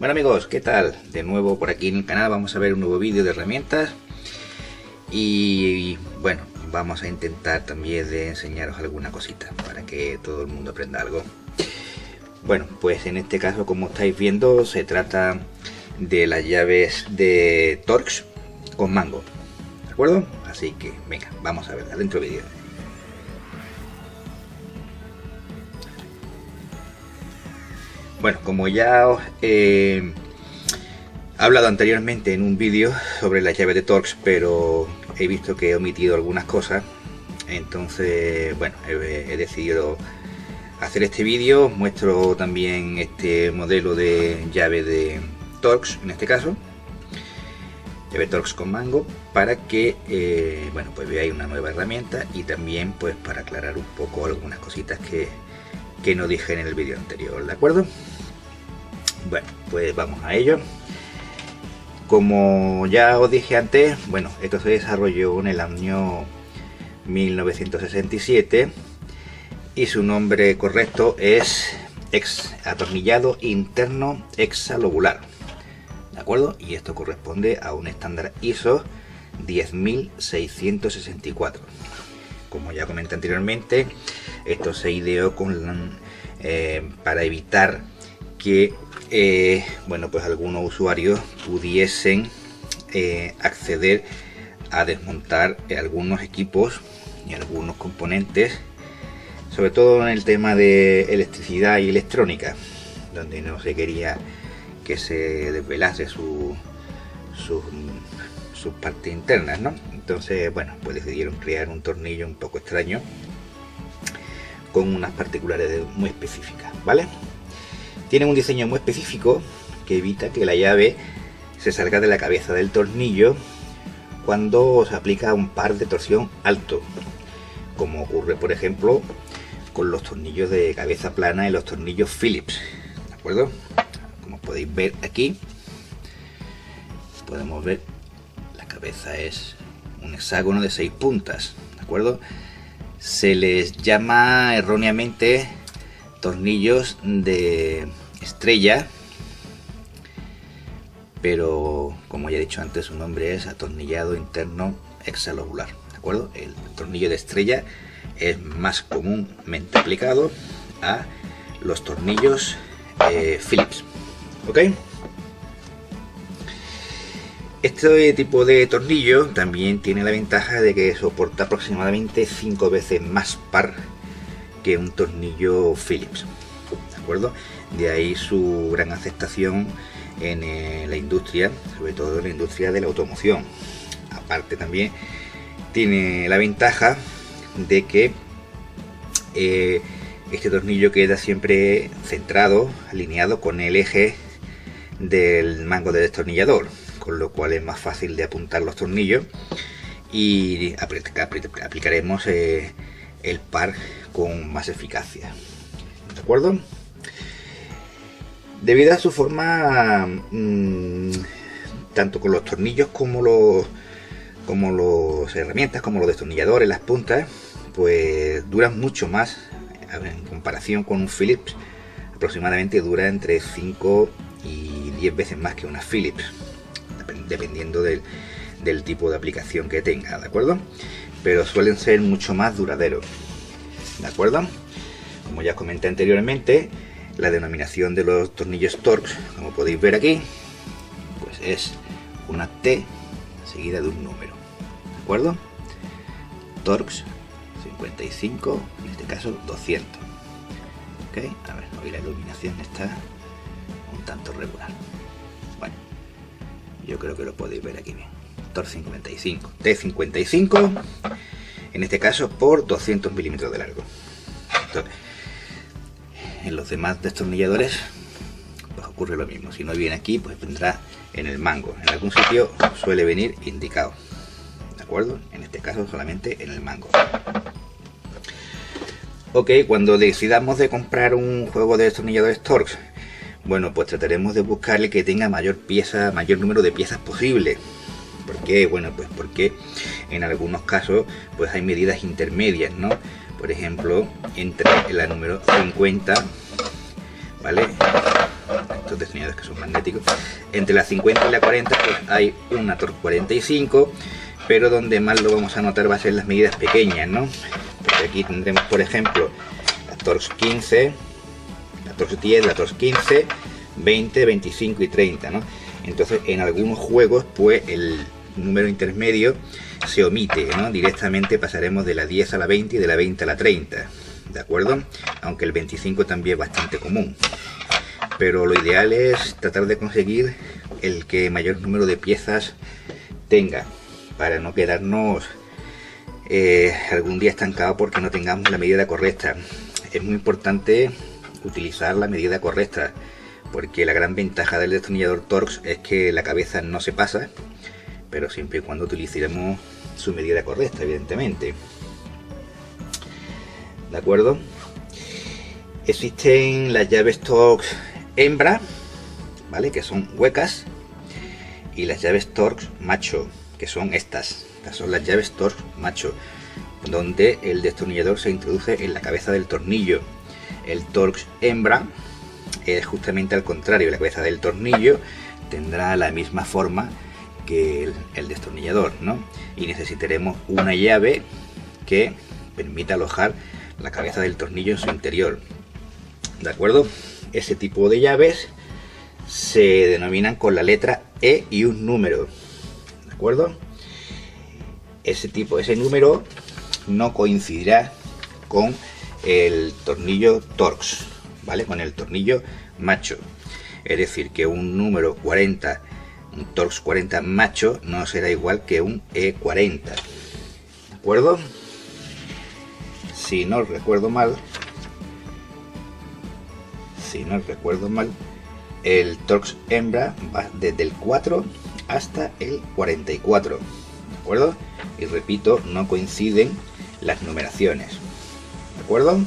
Bueno amigos, ¿qué tal? De nuevo por aquí en el canal vamos a ver un nuevo vídeo de herramientas y bueno, vamos a intentar también de enseñaros alguna cosita para que todo el mundo aprenda algo. Bueno, pues en este caso, como estáis viendo, se trata de las llaves de Torx con mango, ¿de acuerdo? Así que venga, vamos a ver adentro vídeo. Bueno, como ya os he hablado anteriormente en un vídeo sobre las llaves de Torx, pero he visto que he omitido algunas cosas, entonces bueno, he decidido hacer este vídeo. Muestro también este modelo de llave de Torx, en este caso llave Torx con mango, para que bueno, pues veáis una nueva herramienta y también pues para aclarar un poco algunas cositas que no dije en el vídeo anterior, ¿de acuerdo? Bueno, pues vamos a ello. Como ya os dije antes, bueno, esto se desarrolló en el año 1967 y su nombre correcto es atornillado interno hexalobular, ¿de acuerdo? Y esto corresponde a un estándar ISO 10664. Como ya comenté anteriormente, esto se ideó para evitar que bueno, pues algunos usuarios pudiesen acceder a desmontar algunos equipos y algunos componentes, sobre todo en el tema de electricidad y electrónica, donde no se quería que se desvelase sus partes internas, ¿no? Entonces, bueno, pues decidieron crear un tornillo un poco extraño con unas particularidades muy específicas, ¿vale? Tiene un diseño muy específico que evita que la llave se salga de la cabeza del tornillo cuando se aplica un par de torsión alto, como ocurre por ejemplo con los tornillos de cabeza plana y los tornillos Phillips, ¿de acuerdo? Como podéis ver aquí, podemos ver la cabeza es un hexágono de 6 puntas, ¿de acuerdo? Se les llama erróneamente tornillos de estrella, pero como ya he dicho antes, su nombre es atornillado interno hexalobular, ¿de acuerdo? El tornillo de estrella es más comúnmente aplicado a los tornillos Phillips, ¿ok? Este tipo de tornillo también tiene la ventaja de que soporta aproximadamente 5 veces más par que un tornillo Phillips, ¿de acuerdo? De ahí su gran aceptación en la industria, sobre todo en la industria de la automoción. Aparte también tiene la ventaja de que este tornillo queda siempre centrado, alineado con el eje del mango del destornillador, con lo cual es más fácil de apuntar los tornillos y aplicaremos el par con más eficacia, ¿de acuerdo? Debido a su forma, tanto con los tornillos como las herramientas, como los destornilladores, las puntas, pues duran mucho más en comparación con un Phillips. Aproximadamente dura entre 5 y 10 veces más que una Phillips, dependiendo del tipo de aplicación que tenga, ¿de acuerdo? Pero suelen ser mucho más duraderos, ¿de acuerdo? Como ya comenté anteriormente, la denominación de los tornillos Torx, como podéis ver aquí, pues es una T seguida de un número, ¿de acuerdo? Torx 55, en este caso 200, ¿ok? A ver, hoy la iluminación está un tanto regular. Bueno, yo creo que lo podéis ver aquí bien. Torx 55, T55, en este caso por 200 milímetros de largo. Entonces, en los demás destornilladores pues ocurre lo mismo. Si no viene aquí, pues vendrá en el mango. En algún sitio suele venir indicado, ¿de acuerdo? En este caso solamente en el mango. Ok, cuando decidamos de comprar un juego de destornilladores Torx, bueno, pues trataremos de buscar el que tenga mayor número de piezas posible. ¿Por qué? Bueno, pues porque en algunos casos pues hay medidas intermedias, ¿no? Por ejemplo, entre la número 50, ¿vale? estos destornilladores que son magnéticos. Entre la 50 y la 40 pues hay una Torx 45, pero donde más lo vamos a notar va a ser las medidas pequeñas, ¿no? Porque aquí tendremos, por ejemplo, la Torx 15, la Torx 10, la Torx 15, 20, 25 y 30, ¿no? Entonces en algunos juegos pues el número intermedio se omite, ¿no? Directamente pasaremos de la 10 a la 20 y de la 20 a la 30, ¿de acuerdo? Aunque el 25 también es bastante común, pero lo ideal es tratar de conseguir el que mayor número de piezas tenga, para no quedarnos algún día estancado porque no tengamos la medida correcta. Es muy importante utilizar la medida correcta, porque la gran ventaja del destornillador Torx es que la cabeza no se pasa, pero siempre y cuando utilicemos su medida correcta, evidentemente. ¿De acuerdo? Existen las llaves Torx hembra, ¿vale? Que son huecas, y las llaves Torx macho, que son estas. Estas son las llaves Torx macho, donde el destornillador se introduce en la cabeza del tornillo. El Torx hembra es justamente al contrario, la cabeza del tornillo tendrá la misma forma que el destornillador, ¿no? Y necesitaremos una llave que permita alojar la cabeza del tornillo en su interior, ¿de acuerdo? Ese tipo de llaves se denominan con la letra E y un número, ¿de acuerdo? Ese número no coincidirá con el tornillo Torx, ¿vale? Con el tornillo macho. Es decir, que un número 40, un Torx 40 macho, no será igual que un E40, ¿de acuerdo? Si no recuerdo mal, el Torx hembra va desde el 4 hasta el 44, ¿de acuerdo? Y repito, no coinciden las numeraciones, ¿de acuerdo?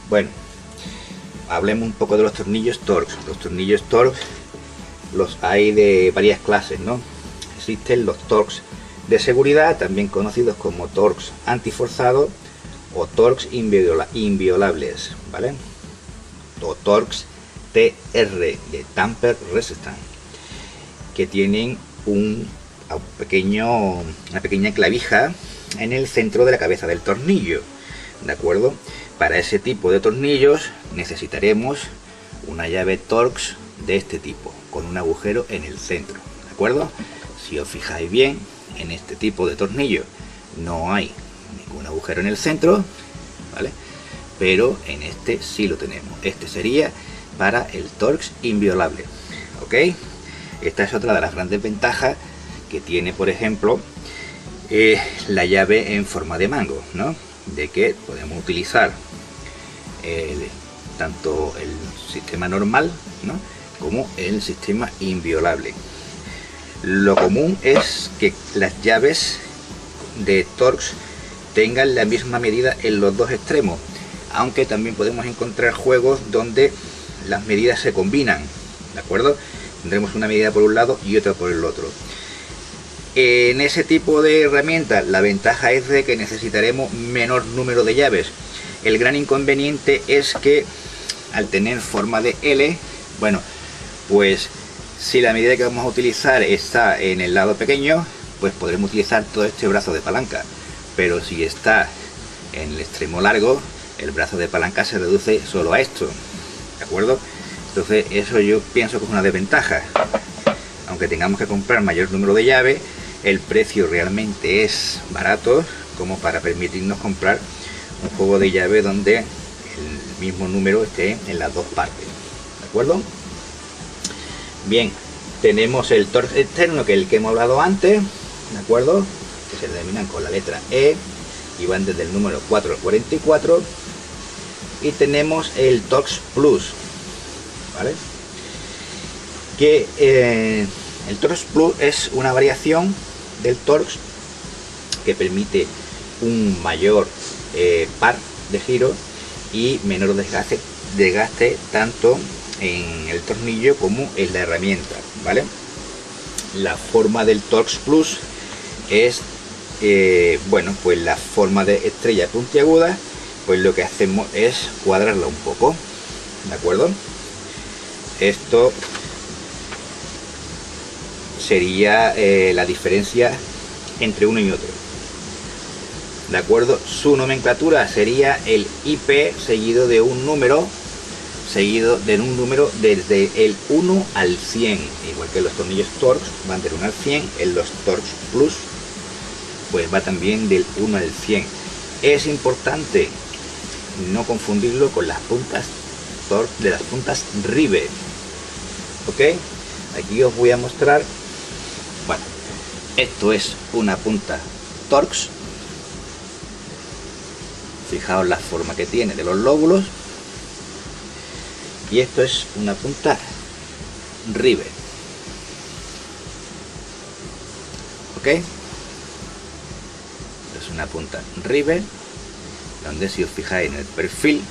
Bueno, hablemos un poco de los tornillos Torx. Los tornillos Torx los hay de varias clases, ¿no? Existen los Torx de seguridad, también conocidos como Torx antiforzado o Torx inviolables, ¿vale? O Torx TR, de Tamper Resistant, que tienen una pequeña clavija en el centro de la cabeza del tornillo, ¿de acuerdo? Para ese tipo de tornillos necesitaremos una llave Torx de este tipo, con un agujero en el centro, ¿de acuerdo? Si os fijáis bien, en este tipo de tornillo no hay ningún agujero en el centro, ¿vale? Pero en este sí lo tenemos. Este sería para el Torx inviolable, ¿ok? Esta es otra de las grandes ventajas que tiene, por ejemplo, la llave en forma de mango, ¿no? De que podemos utilizar tanto el sistema normal, ¿no? Como el sistema inviolable. Lo común es que las llaves de Torx tengan la misma medida en los dos extremos, aunque también podemos encontrar juegos donde las medidas se combinan, ¿de acuerdo? Tendremos una medida por un lado y otra por el otro. En ese tipo de herramientas la ventaja es de que necesitaremos menor número de llaves. El gran inconveniente es que al tener forma de L, bueno, pues si la medida que vamos a utilizar está en el lado pequeño, pues podremos utilizar todo este brazo de palanca, pero si está en el extremo largo, el brazo de palanca se reduce solo a esto, ¿de acuerdo? Entonces eso yo pienso que es una desventaja. Aunque tengamos que comprar mayor número de llaves, el precio realmente es barato como para permitirnos comprar un juego de llave donde el mismo número esté en las dos partes, ¿de acuerdo? Bien, tenemos el Torx externo, que es el que hemos hablado antes, ¿de acuerdo? Que se denominan con la letra E y van desde el número 4 al 44. Y tenemos el Torx Plus, ¿vale? Que el Torx Plus es una variación del Torx que permite un mayor par de giro y menor desgaste tanto en el tornillo como en la herramienta, ¿vale? La forma del Torx Plus es bueno, pues la forma de estrella puntiaguda, pues lo que hacemos es cuadrarla un poco, ¿de acuerdo? Esto sería la diferencia entre uno y otro, ¿de acuerdo? Su nomenclatura sería el IP seguido de un número, desde el 1 al 100, igual que los tornillos Torx van del 1 al 100, en los Torx Plus pues va también del 1 al 100. Es importante no confundirlo con las puntas Torx de las puntas Rivet, ¿ok? Aquí os voy a mostrar, bueno, esto es una punta Torx, fijaos la forma que tiene de los lóbulos, y esto es una punta Rivet, ¿ok? Es una punta Rivet, donde si os fijáis en el perfil,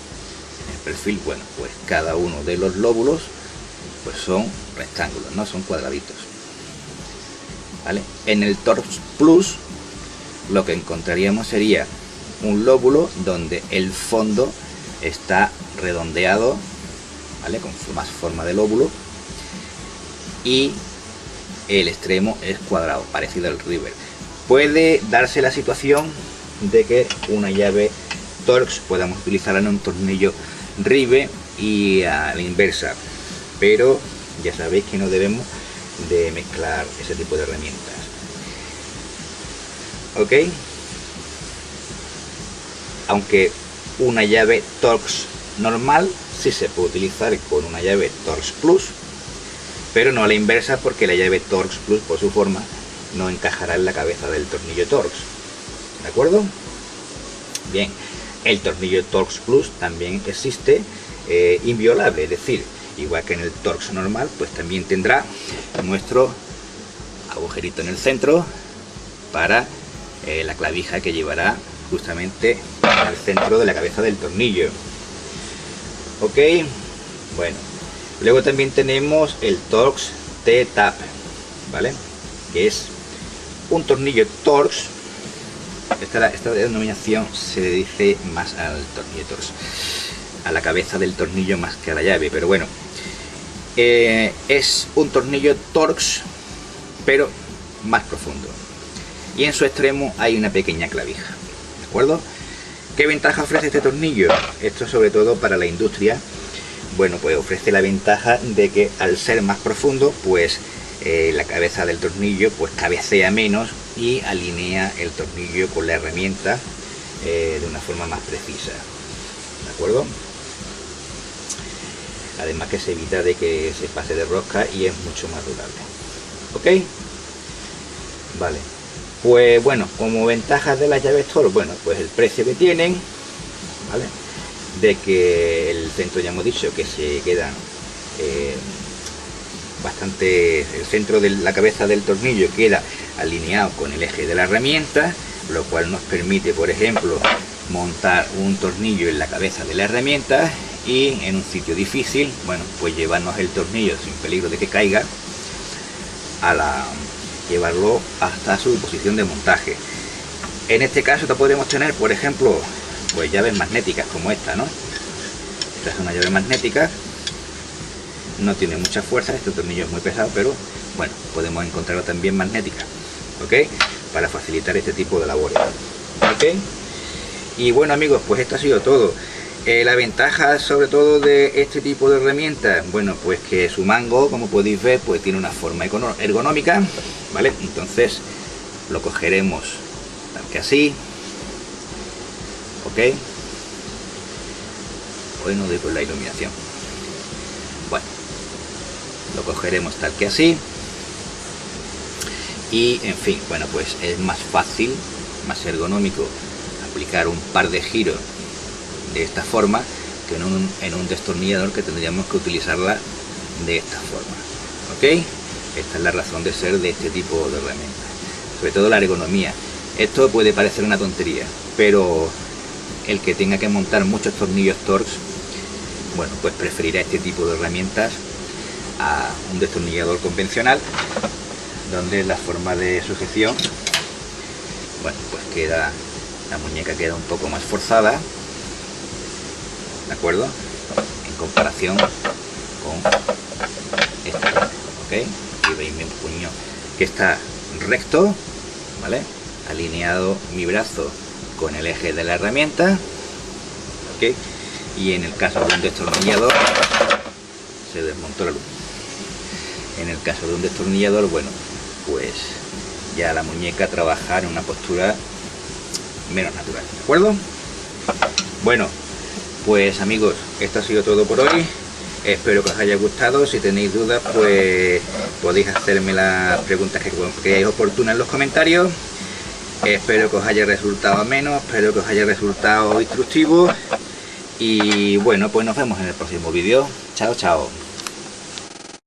bueno, pues cada uno de los lóbulos pues son rectángulos, no son cuadraditos, ¿vale? En el Torx Plus lo que encontraríamos sería un lóbulo donde el fondo está redondeado, ¿vale? Con más forma de lóbulo, y el extremo es cuadrado, parecido al Rivet. Puede darse la situación de que una llave Torx podamos utilizarla en un tornillo Rivet y a la inversa, pero ya sabéis que no debemos de mezclar ese tipo de herramientas, ¿ok? Aunque una llave Torx normal sí se puede utilizar con una llave Torx Plus, pero no a la inversa, porque la llave Torx Plus por su forma no encajará en la cabeza del tornillo Torx, ¿de acuerdo? Bien, el tornillo Torx Plus también existe inviolable, es decir, igual que en el Torx normal, pues también tendrá nuestro agujerito en el centro para la clavija que llevará justamente al centro de la cabeza del tornillo, ok. Bueno, luego también tenemos el Torx T-Tap, ¿vale? Que es un tornillo Torx. Esta denominación se dice más al tornillo Torx, a la cabeza del tornillo más que a la llave, pero bueno, es un tornillo Torx pero más profundo, y en su extremo hay una pequeña clavija, ¿de acuerdo? ¿Qué ventaja ofrece este tornillo? Esto sobre todo para la industria. Bueno, pues ofrece la ventaja de que al ser más profundo, pues la cabeza del tornillo pues cabecea menos y alinea el tornillo con la herramienta de una forma más precisa, ¿de acuerdo? Además que se evita de que se pase de rosca y es mucho más durable, ¿ok? Vale, pues bueno, como ventajas de las llaves Torx, bueno, pues el precio que tienen, ¿vale? De que el centro, ya hemos dicho que se quedan bastante, el centro de la cabeza del tornillo queda alineado con el eje de la herramienta, lo cual nos permite, por ejemplo, montar un tornillo en la cabeza de la herramienta y en un sitio difícil, bueno, pues llevarnos el tornillo sin peligro de que caiga llevarlo hasta su posición de montaje. En este caso podremos tener, por ejemplo, pues llaves magnéticas como esta, ¿no? Esta es una llave magnética, no tiene mucha fuerza, este tornillo es muy pesado, pero bueno, podemos encontrarlo también magnética, ¿ok? Para facilitar este tipo de labores, ¿ok? Y bueno amigos, pues esto ha sido todo. La ventaja sobre todo de este tipo de herramientas, bueno, pues que su mango, como podéis ver, pues tiene una forma ergonómica, ¿vale? Entonces lo cogeremos tal que así, ¿ok? Hoy no doy con la iluminación. Bueno, lo cogeremos tal que así y en fin, bueno, pues es más fácil, más ergonómico aplicar un par de giros de esta forma que en un destornillador, que tendríamos que utilizarla de esta forma, ¿ok? Esta es la razón de ser de este tipo de herramientas, sobre todo la ergonomía. Esto puede parecer una tontería, pero el que tenga que montar muchos tornillos Torx, bueno, pues preferirá este tipo de herramientas a un destornillador convencional, donde la forma de sujeción, bueno, pues la muñeca queda un poco más forzada, ¿de acuerdo? En comparación con este puño, ¿ok? Y veis mi puño que está recto, ¿vale? Alineado mi brazo con el eje de la herramienta, ¿ok? Y en el caso de un destornillador, se desmontó la luz. En el caso de un destornillador, bueno, pues ya la muñeca trabaja en una postura menos natural, ¿de acuerdo? Bueno, pues amigos, esto ha sido todo por hoy. Espero que os haya gustado. Si tenéis dudas, pues podéis hacerme las preguntas que creáis oportunas en los comentarios. Espero que os haya resultado ameno, espero que os haya resultado instructivo. Y bueno, pues nos vemos en el próximo vídeo. Chao, chao.